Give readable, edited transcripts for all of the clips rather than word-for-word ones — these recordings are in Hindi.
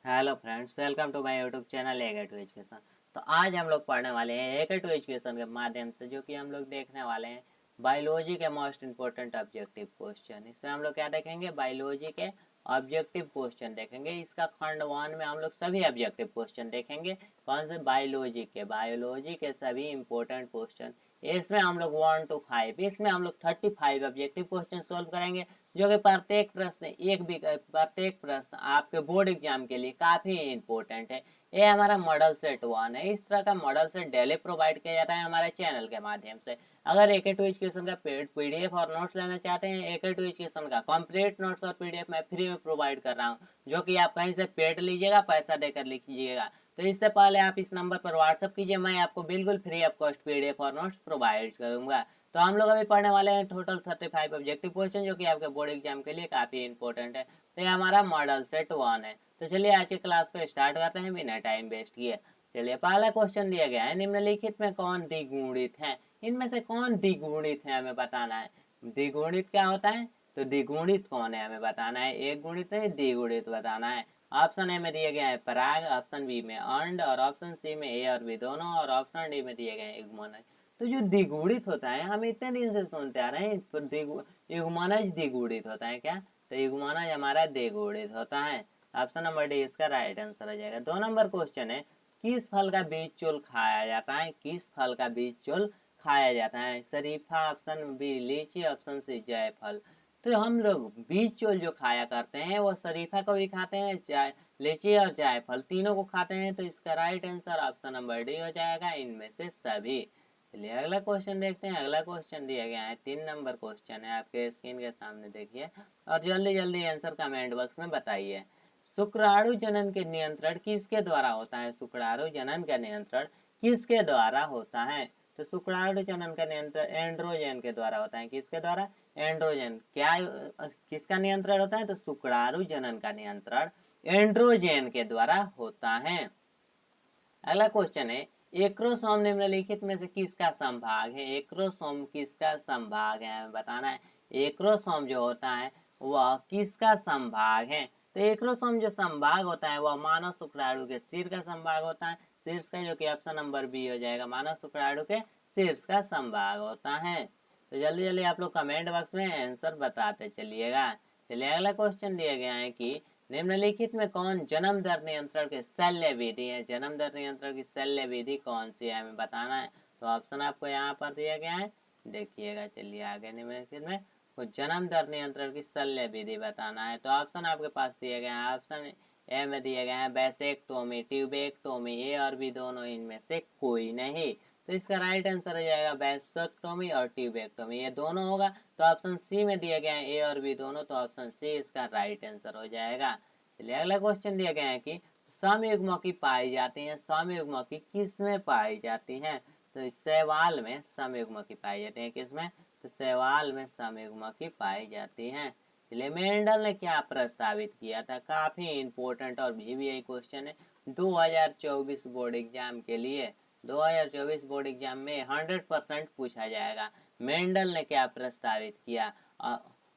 Hello friends, welcome to my YouTube channel AK to education. तो आज हम लोग पढ़ने वाले हैं एके टू एजुकेशन के माध्यम से, जो कि हम लोग देखने वाले हैं बायोलॉजी के मोस्ट इंपॉर्टेंट ऑब्जेक्टिव क्वेश्चन। इसमें हम लोग क्या देखेंगे? बायोलॉजी के ऑब्जेक्टिव क्वेश्चन देखेंगे। इसका खंड 1 में हम लोग सभी ऑब्जेक्टिव क्वेश्चन देखेंगे। कौन से? बायोलॉजी के सभी इंपॉर्टेंट क्वेश्चन। इसमें हम लोग 1 to 5, इसमें हम लोग 35 ऑब्जेक्टिव क्वेश्चन सोल्व करेंगे, जो कि प्रत्येक प्रश्न आपके बोर्ड एग्जाम के लिए काफी इंपॉर्टेंट है। ये हमारा मॉडल सेट 1 है। इस तरह का मॉडल सेट डेली प्रोवाइड किया जाता है हमारे चैनल के माध्यम से। अगर एके टू एजुकेशन का पेड पीडीएफ और नोट्स लेना चाहते हैं, एके टू एजुकेशन का कंप्लीट नोट्स और पीडीएफ मैं फ्री में प्रोवाइड कर रहा हूँ, जो कि आप कहीं से पेड लीजिएगा, पैसा देकर लिखिएगा। तो इससे पहले आप इस नंबर पर व्हाट्सअप कीजिए, मैं आपको बिल्कुल फ्री ऑफ कॉस्ट पीडीएफ और नोट्स प्रोवाइड करूंगा। तो हम लोग अभी पढ़ने वाले हैं टोटल 35 ऑब्जेक्टिव क्वेश्चन, जो कि आपके बोर्ड एग्जाम के लिए काफी इंपॉर्टेंट है। तो ये हमारा मॉडल सेट 1 है। तो चलिए आज की क्लास को स्टार्ट करते हैं बिना टाइम वेस्ट किए। चलिए, पहला क्वेश्चन दिया गया है, निम्नलिखित में कौन द्विगुणित है? इनमें से कौन द्विगुणित है हमें बताना है। द्विगुणित क्या होता है? तो द्विगुणित कौन है हमें बताना है। एक गुणित है, द्विगुणित बताना है। ऑप्शन ए में दिए गए हैं पराग, ऑप्शन बी में अंड, और ऑप्शन सी में ए और बी दोनों, और ऑप्शन डी में दिए गए हैं युग्मनज। तो जो द्विगुणित होता है, हम इतने दिन से सुनते आ रहे हैं, युग्मनज द्विगुणित होता है क्या? तो युग्मनज हमारा द्विगुणित होता है। ऑप्शन नंबर डी इसका राइट आंसर हो जाएगा। 2 नंबर क्वेश्चन है, किस फल का बीज चोल खाया जाता है? किस फल का बीज चोल खाया जाता है? शरीफा, ऑप्शन बी लीची, ऑप्शन सी जायफल। तो हम लोग बीज चोल जो खाया करते हैं, वो शरीफा को भी खाते हैं, लीची और जायफल तीनों को खाते हैं। तो इसका right answer option number D हो जाएगा, इनमें से सभी। चलिए अगला क्वेश्चन देखते हैं। अगला क्वेश्चन दिया गया है, 3 नंबर क्वेश्चन है, आपके स्क्रीन के सामने देखिए और जल्दी जल्दी आंसर कमेंट बॉक्स में बताइए। शुक्राणु जनन के नियंत्रण किसके द्वारा होता है? शुक्राणु जनन का नियंत्रण किसके द्वारा होता है? तो शुक्राणु जनन का नियंत्रण एंड्रोजन के द्वारा होता है। किसके द्वारा? एंड्रोजन। क्या किसका नियंत्रण होता है? तो शुक्राणु जनन का नियंत्रण एंड्रोजन के द्वारा होता है। अगला क्वेश्चन है, एक्रोसोम निम्नलिखित में से किसका संभाग है? एक्रोसोम किसका संभाग है हमें बताना है। एक्रोसोम जो होता है वह किसका संभाग है? तो एक्रोसोम जो संभाग होता है वह मानव शुक्राणु के सिर का संभाग होता है। शीर्ष का, जो कि ऑप्शन नंबर बी हो जाएगा, मानव शुक्राणु के शीर्ष का संभाग होता है। तो जल्दी जल्दी आप लोग कमेंट बॉक्स में आंसर बताते चलिएगा। चलिए अगला क्वेश्चन दिया गया है कि निम्नलिखित में कौन जन्म दर नियंत्रण के शल्य विधि है? जन्म दर नियंत्रण की शल्य विधि कौन सी है हमें बताना है। तो ऑप्शन आपको यहाँ पर दिया गया है, देखिएगा। चलिए आगे निम्नलिखित में कुछ जन्म दर नियंत्रण की शल्य विधि बताना है। तो ऑप्शन आपके पास दिए गए हैं। ऑप्शन ए में दिए गए हैं वैसेक्टोमी, ट्यूबेक्टोमी, ए और बी दोनों, इनमें से कोई नहीं। तो इसका राइट आंसर हो जाएगा वैसेक्टोमी और ट्यूबेक्टोमी, ये दोनों होगा। तो ऑप्शन सी में दिया गया है ए और बी दोनों, तो ऑप्शन सी इसका राइट आंसर हो जाएगा। चलिए अगला क्वेश्चन दिया गया है कि समयुग्मकी पाई जाती हैं। समयुग्मकी किस में पाई जाती हैं? तो शैवाल में समयुग्मकी पाई जाती है। किसमें? तो शैवाल में समयुग्मकी पाई जाती हैं। चलिए मेंडल ने क्या प्रस्तावित किया था? काफी इंपॉर्टेंट और भी क्वेश्चन है 2024 बोर्ड एग्जाम के लिए। 2024 बोर्ड एग्जाम में 100% पूछा जाएगा। मेंडल ने क्या प्रस्तावित किया?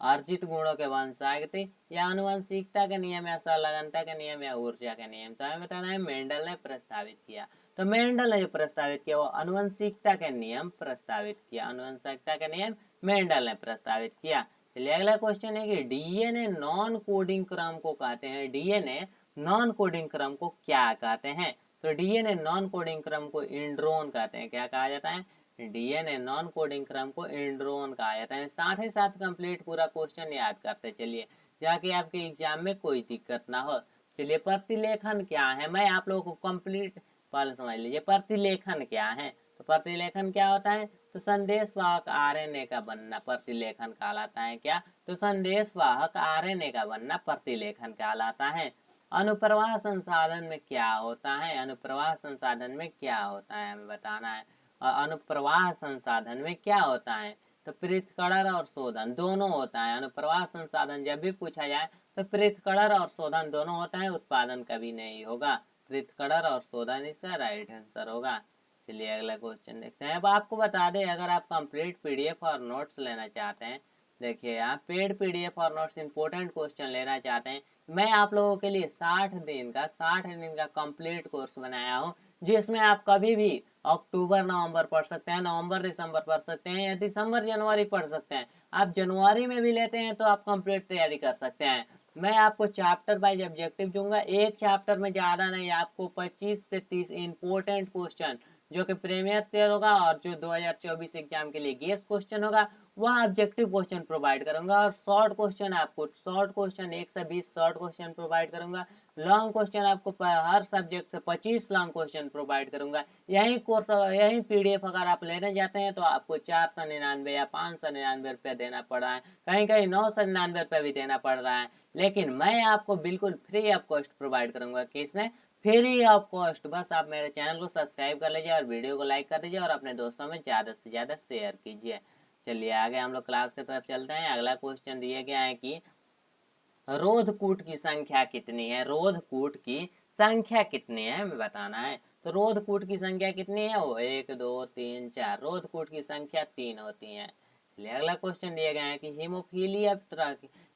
अर्जित गुणों के वंशागति, या आनुवंशिकता के नियम, या संलग्नता के नियम, या ऊर्जा के नियम। तो हमें बताना है मेंडल ने प्रस्तावित किया। तो मेंडल ने जो प्रस्तावित किया वो अनुवंशिकता के नियम प्रस्तावित किया। अनुवंशिकता के नियम मेंडल ने प्रस्तावित किया। चलिए अगला क्वेश्चन है कि डीएनए नॉन कोडिंग क्रम को कहते हैं। डीएनए नॉन कोडिंग क्रम को क्या कहते हैं? तो डीएनए नॉन कोडिंग क्रम को इंड्रोन कहते हैं। क्या कहा जाता है? डीएनए नॉन कोडिंग क्रम को इंड्रोन कहा जाता है। साथ ही साथ कंप्लीट पूरा क्वेश्चन याद करते चलिए, जाके आपके एग्जाम में कोई दिक्कत ना हो। चलिए प्रतिलेखन क्या है, मैं आप लोगों को कंप्लीट पहले समझ लीजिए। प्रतिलेखन क्या है? तो प्रतिलेखन क्या होता है? तो संदेश वाहक आरएनए का बनना प्रतिलेखन कहलाता है। क्या? तो संदेश वाहक आरएनए का बनना प्रतिलेखन कहलाता है। अनुप्रवाह संसाधन में क्या होता है? अनुप्रवाह संसाधन में क्या होता है हमें बताना है। अनुप्रवाह संसाधन में क्या होता है? तो पृथक्करण और शोधन दोनों होता है। अनुप्रवाह संसाधन जब भी पूछा जाए तो पृथक्करण और शोधन दोनों होता है, उत्पादन कभी नहीं होगा। पृथक्करण और शोधन इसका राइट आंसर होगा। चलिए अगला क्वेश्चन देखते हैं। अब आपको बता दें, अगर आप कंप्लीट पीडीएफ और नोट्स लेना चाहते हैं देखिए यहाँ पेड पीडीएफ और नोट्स इंपोर्टेंट क्वेश्चन लेना चाहते हैं, मैं आप लोगों के लिए 60 दिन का कंप्लीट कोर्स बनाया हूँ, जिसमें आप कभी भी अक्टूबर नवंबर पढ़ सकते हैं, नवंबर दिसंबर पढ़ सकते हैं, या दिसंबर जनवरी पढ़ सकते हैं। आप जनवरी में भी लेते हैं तो आप कंप्लीट तैयारी कर सकते हैं। मैं आपको चैप्टर वाइज ऑब्जेक्टिव दूंगा, एक चैप्टर में ज़्यादा नहीं, आपको 25 से 30 इंपॉर्टेंट क्वेश्चन जो कि प्रीमियर ईयर होगा और जो 2024 एग्जाम के लिए गेस क्वेश्चन होगा वह ऑब्जेक्टिव क्वेश्चन प्रोवाइड करूंगा, और शॉर्ट क्वेश्चन आपको शॉर्ट क्वेश्चन 1 से 20 शॉर्ट क्वेश्चन प्रोवाइड करूंगा। लॉन्ग क्वेश्चन आपको हर सब्जेक्ट से 25 लॉन्ग क्वेश्चन प्रोवाइड करूंगा। यही कोर्स यही पीडीएफ अगर आप लेने जाते हैं तो आपको 499 या 599 रुपये देना पड़ रहा है, कहीं कहीं 999 रुपये भी देना पड़ रहा है, लेकिन मैं आपको बिल्कुल फ्री ऑफ कॉस्ट प्रोवाइड करूंगा। किसने? Free of cost. बस आप मेरे चैनल को सब्सक्राइब कर लीजिए और वीडियो को लाइक कर दीजिए और अपने दोस्तों में ज़्यादा से ज़्यादा शेयर कीजिए। चलिए आगे हम लोग क्लास की तरफ चलते हैं। अगला क्वेश्चन दिया गया है कि रोधकूट की संख्या कितनी है। रोधकूट की संख्या कितनी है हमें बताना है। तो रोधकूट की संख्या कितनी है? वो 1 2 3 4। रोधकूट की संख्या 3 होती है। चलिए अगला क्वेश्चन दिया गया है कि हीमोफीलिया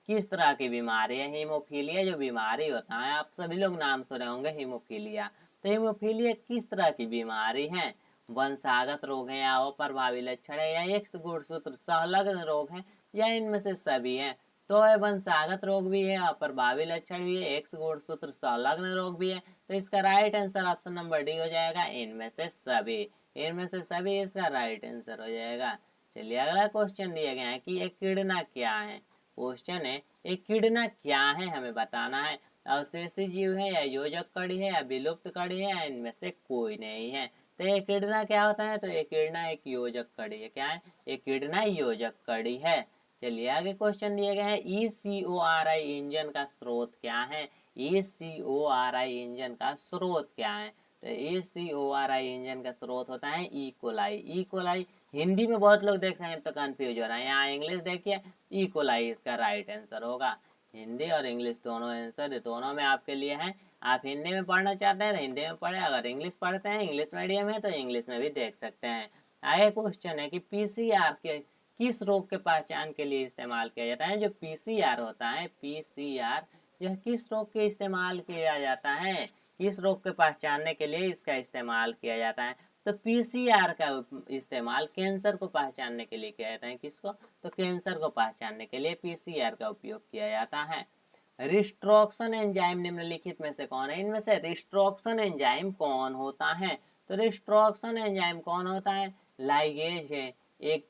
किस तरह की बीमारी है। हीमोफीलिया जो बीमारी होता है, आप सभी लोग नाम सुने होंगे हीमोफीलिया। तो हीमोफीलिया किस तरह की बीमारी है? वंशागत रोग है, या अप्रभावी लक्षण है, या एक्स गुणसूत्र संलग्न रोग है, या इनमें से सभी है। तो यह वंशागत रोग भी है, अप्रभावी लक्षण भी है, एक्स गुणसूत्र संलग्न रोग भी है। तो इसका right answer option number D हो जाएगा, इनमें से सभी। इनमें से सभी इसका राइट आंसर हो जाएगा। चलिए अगला क्वेश्चन दिया गया है कि एकिडना क्या है। क्वेश्चन है एकिडना क्या है, हमें बताना है। अवशेषी जीव है, या योजक कड़ी है, या विलुप्त कड़ी है, या इनमें से कोई नहीं है। तो एकिडना क्या होता है? तो एकिडना एक योजक कड़ी है। क्या है? एकिडना योजक कड़ी है। चलिए आगे क्वेश्चन दिया गया है ECORI इंजन का स्रोत क्या है। ECORI इंजन का स्रोत क्या है? तो ECORI इंजन का स्रोत होता है इकोलाई। इकोलाई हिंदी में बहुत लोग देख रहे हैं तो कंफ्यूज हो रहे हैं, यहाँ इंग्लिश देखिए, इकोलाई इसका राइट आंसर होगा। हिंदी और इंग्लिश दोनों आंसर दोनों में आपके लिए है। आप हिंदी में पढ़ना चाहते हैं तो हिंदी में पढ़े, अगर इंग्लिश पढ़ते हैं इंग्लिश मीडियम है तो इंग्लिश में भी देख सकते हैं। आगे क्वेश्चन है कि PCR के किस रोग के पहचान के लिए इस्तेमाल किया जाता है। जो PCR होता है, PCR यह किस रोग के इस्तेमाल किया जाता है? किस रोग के पहचानने के लिए इसका इस्तेमाल किया जाता है? तो PCR का इस्तेमाल कैंसर को पहचानने के लिए किया जाता है। किसको? तो कैंसर को पहचानने के लिए PCR का उपयोग किया जाता है। रिस्ट्रॉक्शन एंजाइम निम्नलिखित में से कौन है? इनमें से रिस्ट्रॉक्शन एंजाइम कौन होता है? तो रिस्ट्रॉक्शन एंजाइम कौन होता है? लाइगेज है, एक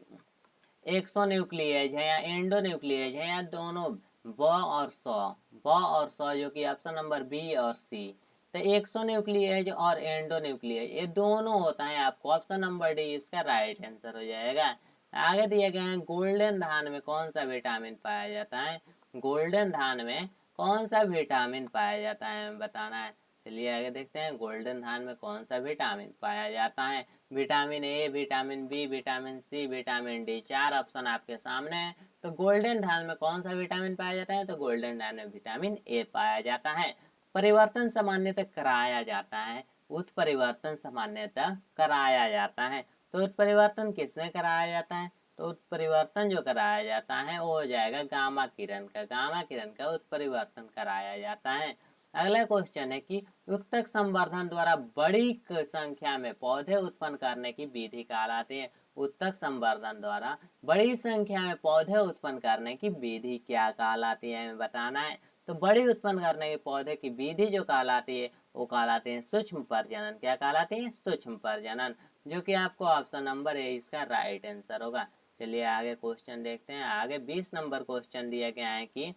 एक्सोन्यूक्लियेज है, या एंडोन्यूक्लियेज है, या दोनों ब और सौ जो कि ऑप्शन नंबर बी और सी। तो एक्सोन्यूक्लियेज और एंडोन्यूक्लियेज ये दोनों होता है, आपको ऑप्शन नंबर डी इसका राइट आंसर हो जाएगा। आगे दिए गए हैं गोल्डन धान में कौन सा विटामिन पाया जाता है। गोल्डन धान में कौन सा विटामिन पाया जाता है बताना है। चलिए आगे देखते हैं गोल्डन धान में कौन सा विटामिन पाया जाता है। Vitamin A, vitamin B, vitamin C, vitamin D, 4 option आपके सामने है। तो गोल्डन धान में कौन सा विटामिन पाया जाता है? तो गोल्डन धान में विटामिन ए पाया जाता है। परिवर्तन सामान्यतः कराया जाता है। उत्परिवर्तन सामान्यतः कराया जाता है। तो उत्परिवर्तन किसमें कराया जाता है? तो उत्परिवर्तन जो कराया जाता है वो हो जाएगा गामा किरण का। गामा किरण का उत्परिवर्तन कराया जाता है। अगला क्वेश्चन है कि उत्तक संवर्धन द्वारा बड़ी संख्या में पौधे उत्पन्न करने की विधि कहलाती है। उत्तक संवर्धन द्वारा बड़ी संख्या में पौधे उत्पन्न करने की विधि क्या कहलाती है हमें बताना है। तो बड़ी उत्पन्न करने के पौधे की विधि जो कहलाती है वो कहलाते हैं सूक्ष्म प्रजनन। क्या कहलाती है? सूक्ष्म प्रजनन, जो कि आपको ऑप्शन नंबर ए इसका राइट आंसर होगा। चलिए आगे क्वेश्चन देखते हैं। आगे 20 नंबर क्वेश्चन दिया गया है कि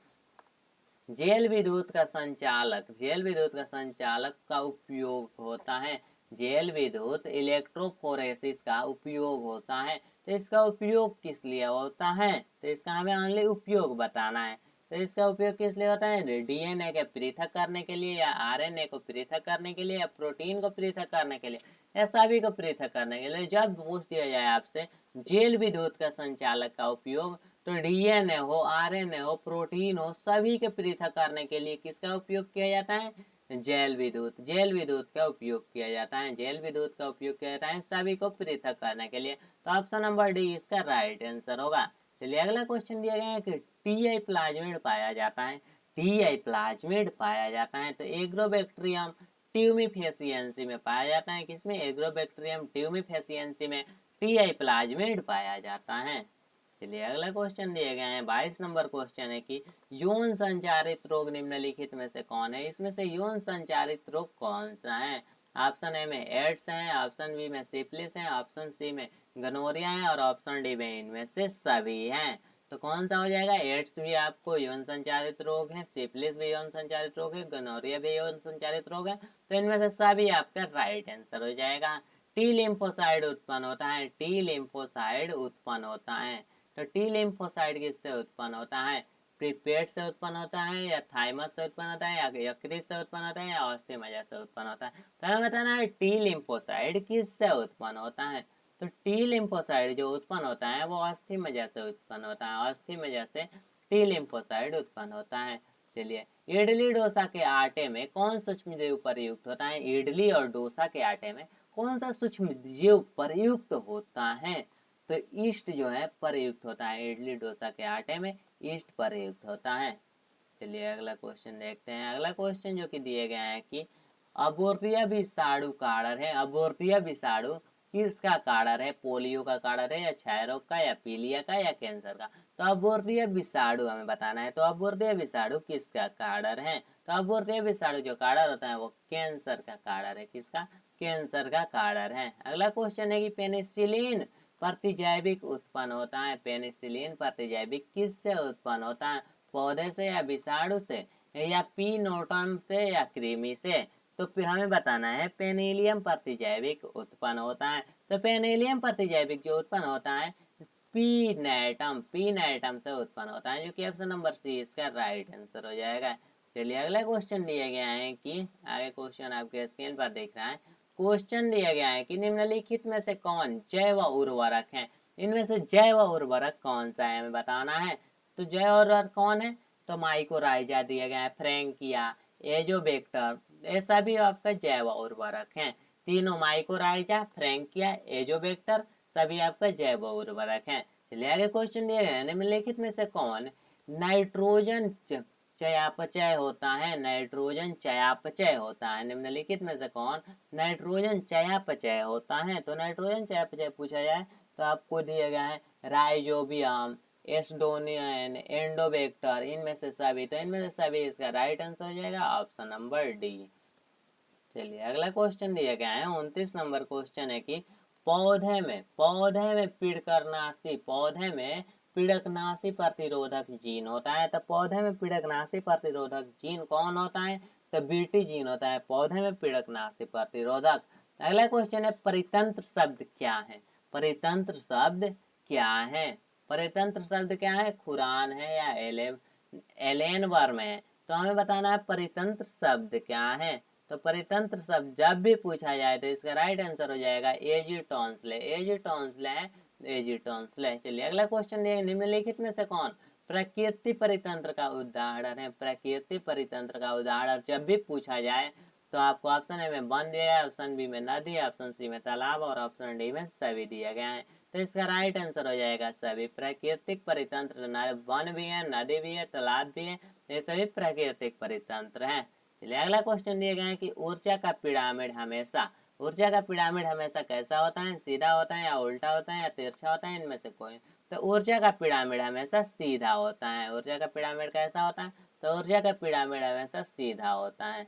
जेल विद्युत का संचालक का उपयोग होता है। जेल विद्युत इलेक्ट्रोफोरेसिस का उपयोग होता है। तो इसका उपयोग किस लिए होता है? तो इसका हमें ओनली उपयोग बताना है। तो इसका उपयोग किस लिए होता है? डीएनए के पृथक करने के लिए, या आरएनए को पृथक करने के लिए, या प्रोटीन को पृथक करने के लिए, या सभी को पृथक करने के लिए। जब पूछ दिया जाए आपसे जेल विद्युत का संचालक का उपयोग, तो डीएनए हो, आरएनए हो, प्रोटीन हो, सभी के पृथक करने के लिए किसका उपयोग किया जाता है? जेल विद्युत का उपयोग किया जाता है। जेल विद्युत का उपयोग किया जाता है सभी को पृथक करने के लिए। तो ऑप्शन नंबर डी इसका राइट आंसर होगा। चलिए अगला क्वेश्चन दिया गया है कि टीआई प्लाज्मिड पाया जाता है, टीआई प्लाज्मिड पाया जाता है तो एग्रोबैक्टीरियम ट्यूमिफेसियंसी में पाया जाता है, किसमें, एग्रोबैक्टीरियम ट्यूमिफेसियंसी में टीआई प्लाज्मिड पाया जाता है। चलिए अगला क्वेश्चन दिए गए हैं 22 नंबर क्वेश्चन है कि यौन संचारित रोग निम्नलिखित में से कौन है, इसमें से यौन संचारित रोग कौन सा है। ऑप्शन ए में एड्स है, ऑप्शन बी में सिफिलिस है, ऑप्शन सी में गनोरिया है और ऑप्शन डी में इनमें से सभी हैं। तो कौन सा हो जाएगा, एड्स भी आपको यौन संचारित रोग है, सिफिलिस भी यौन संचारित रोग है, गनोरिया भी यौन संचारित रोग है, तो इनमें से सभी आपका राइट आंसर हो जाएगा। टी लिम्फोसाइड उत्पन्न होता है, टी लिम्फोसाइड उत्पन्न होता है, तो टी लिम्फोसाइड किससे उत्पन्न होता है, पेट से उत्पन्न होता है या थाइमस से उत्पन्न होता है या यकृत से उत्पन्न होता है या ऑस्टिमजा से उत्पन्न होता है। तो हमें बताना है टी लिम्फोसाइड किससे उत्पन्न होता है, तो टी लिम्फोसाइड जो उत्पन्न होता है वो ऑस्टिमजा से उत्पन्न होता है, ऑस्टिमजा से टी लिम्फोसाइड उत्पन्न होता है। चलिए इडली डोसा के आटे में कौन सूक्ष्म जीव प्रयुक्त होता है, इडली और डोसा के आटे में कौन सा सूक्ष्म जीव प्रयुक्त होता है, तो ईस्ट जो है प्रयुक्त होता है, इडली डोसा के आटे में ईस्ट प्रयुक्त होता है। चलिए अगला क्वेश्चन देखते हैं, अगला क्वेश्चन जो कि दिए गए हैं कि अबोर्टिया विषाणु कारण है, अबोर्टिया विषाणु किसका कारण है, पोलियो का कारण है या क्षय रोग का या पीलिया का या कैंसर का। तो अबोर्टिया विषाणु हमें बताना है, तो अबोर्टिया विषाणु किसका कारण है, तो अबोर्टिया विषाणु जो कारण होता है वो कैंसर का कारण है, किसका, कैंसर का कारण है। अगला क्वेश्चन है कि पेनिसिलिन प्रतिजैविक उत्पन्न होता है, पेनिसिलिन प्रतिजैविक किससे उत्पन्न होता है, पौधे से या विषाणु से या पीनोटम से या कृमि से। तो फिर हमें बताना है पेनिलियम प्रतिजैविक उत्पन्न होता है, तो पेनिलियम प्रतिजैविक जो उत्पन्न होता है पीनेटम, पीनेटम से उत्पन्न होता है, जो कि ऑप्शन नंबर सी इसका राइट आंसर हो जाएगा। चलिए अगला क्वेश्चन दिया गया है कि आगे क्वेश्चन आपके स्क्रीन पर देख रहा है, क्वेश्चन दिया गया है कि निम्नलिखित में से कौन जैव उर्वरक है, इनमें से जैव उर्वरक कौन सा है हमें बताना है। तो जैव उर्वरक कौन है, तो माइकोराइजा दिया गया है, फ्रैंकिया, एजोबैक्टर, ये सभी आपका जैव उर्वरक हैं, तीनों माइकोराइजा, फ्रैंकिया, एजोबैक्टर सभी आपका जैव उर्वरक हैं। चलिए आगे क्वेश्चन दिया गया है निम्नलिखित में से कौन नाइट्रोजन चयापचय होता है, नाइट्रोजन चयापचय होता है, निम्नलिखित में से कौन नाइट्रोजन चयापचय होता है। तो नाइट्रोजन चयापचय पूछा जाए तो आपको दिया गया है राइजोबियम, एस्टोनियन, एंडोबैक्टर, इनमें से सभी, तो इनमें से सभी इसका राइट आंसर हो जाएगा ऑप्शन नंबर डी। चलिए अगला क्वेश्चन दिया गया है 29 नंबर क्वेश्चन है कि पौधे में पीड़कनाशी, पौधे में पीड़कनाशी प्रतिरोधक जीन होता है, तो पौधे में पीड़कनाशी प्रतिरोधक जीन कौन होता है, तो बीटी जीन होता है, पौधे में पीड़कनाशी प्रतिरोधक। अगला क्वेश्चन है परितंत्र शब्द क्या है, परितंत्र शब्द क्या है, परितंत्र शब्द क्या है, खुरान है या एलेन वर्म है। तो हमें बताना है परितंत्र शब्द क्या है, तो परितंत्र शब्द जब भी पूछा जाए तो इसका राइट आंसर हो जाएगा एजिटोन्सले, एजिटोन्सले है, एजिटोन्सले। चलिए अगला क्वेश्चन दिया निम्नलिखित में से कौन प्रकृति परितंत्र का उदाहरण है, प्रकृति परितंत्र का उदाहरण जब भी पूछा जाए तो आपको ऑप्शन ए में वन दिया गया, ऑप्शन बी में नदी, ऑप्शन सी में तालाब और ऑप्शन डी में सभी दिया गया है। तो इसका राइट आंसर हो जाएगा सभी, प्राकृतिक परितंत्र वन भी है, नदी भी है, तालाब भी है, ये सभी प्राकृतिक परितंत्र है। चलिए अगला क्वेश्चन दिया गया है कि ऊर्जा का पिरामिड हमेशा, ऊर्जा का पिरामिड हमेशा कैसा होता है, सीधा होता है या उल्टा होता है या तिरछा होता है, इनमें से कोई। तो ऊर्जा का पिरामिड हमेशा सीधा होता है, ऊर्जा का पिरामिड कैसा होता है, तो ऊर्जा का पिरामिड हमेशा सीधा होता है।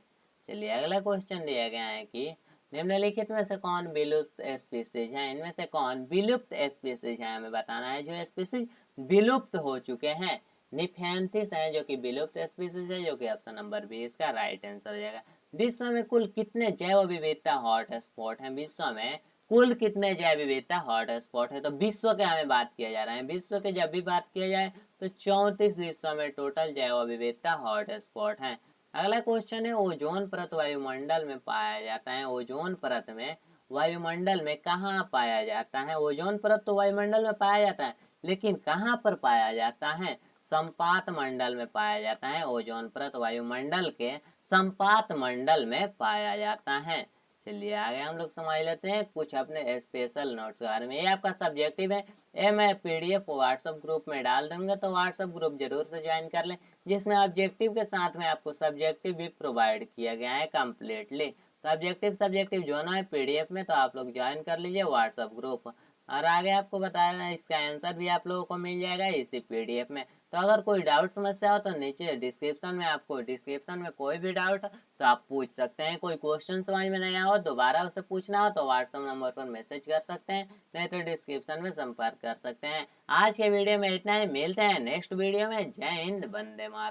चलिए अगला क्वेश्चन दिया गया है कि निम्नलिखित में से कौन विलुप्त स्पीसीज है, इनमें से कौन विलुप्त स्पीसीज है हमें बताना है, जो स्पीसीज विलुप्त हो चुके हैं। निफेंथिस है जो कि विलुप्त स्पीसीज है, जो कि ऑप्शन नंबर बी इसका राइट आंसर हो जाएगा। विश्व में कुल कितने जैव विविधता हॉटस्पॉट है, विश्व में कुल कितने जैव विविधता हॉटस्पॉट है, तो विश्व के हमें बात किया जा रहा है, विश्व के जब भी बात किया जाए तो 34 विश्व में टोटल जैव विविधता हॉटस्पॉट है। अगला क्वेश्चन है ओजोन परत वायुमंडल में पाया जाता है, ओजोन परत में वायुमंडल में कहाँ पाया जाता है, ओजोन परत तो वायुमंडल में पाया जाता है लेकिन कहाँ पर पाया जाता है, संपात मंडल में पाया जाता है, ओजोन परत वायुमंडल के संपात मंडल में पाया जाता है। चलिए आगे हम लोग समझ लेते हैं कुछ अपने स्पेशल नोट्स के बारे में। ये आपका सब्जेक्टिव है, ये मैं पीडीएफ व्हाट्सएप ग्रुप में डाल दूंगा, तो व्हाट्सएप ग्रुप जरूर से ज्वाइन कर लें, जिसमें ऑब्जेक्टिव के साथ में आपको सब्जेक्टिव भी प्रोवाइड किया गया है कम्प्लीटली। तो सब्जेक्टिव दोनों है पीडीएफ में, तो आप लोग ज्वाइन कर लीजिए व्हाट्सएप ग्रुप। और आगे आपको बताया इसका आंसर भी आप लोगों को मिल जाएगा इसी पीडीएफ में। तो अगर कोई डाउट समस्या हो तो नीचे डिस्क्रिप्शन में कोई भी डाउट तो आप पूछ सकते हैं। कोई क्वेश्चन समझ में नहीं आया हो, दोबारा उसे पूछना हो तो व्हाट्सएप नंबर पर मैसेज कर सकते हैं, नहीं तो डिस्क्रिप्शन में संपर्क कर सकते हैं। आज के वीडियो में इतना ही, मिलते हैं नेक्स्ट वीडियो में। जय हिंद, वंदे मातरम।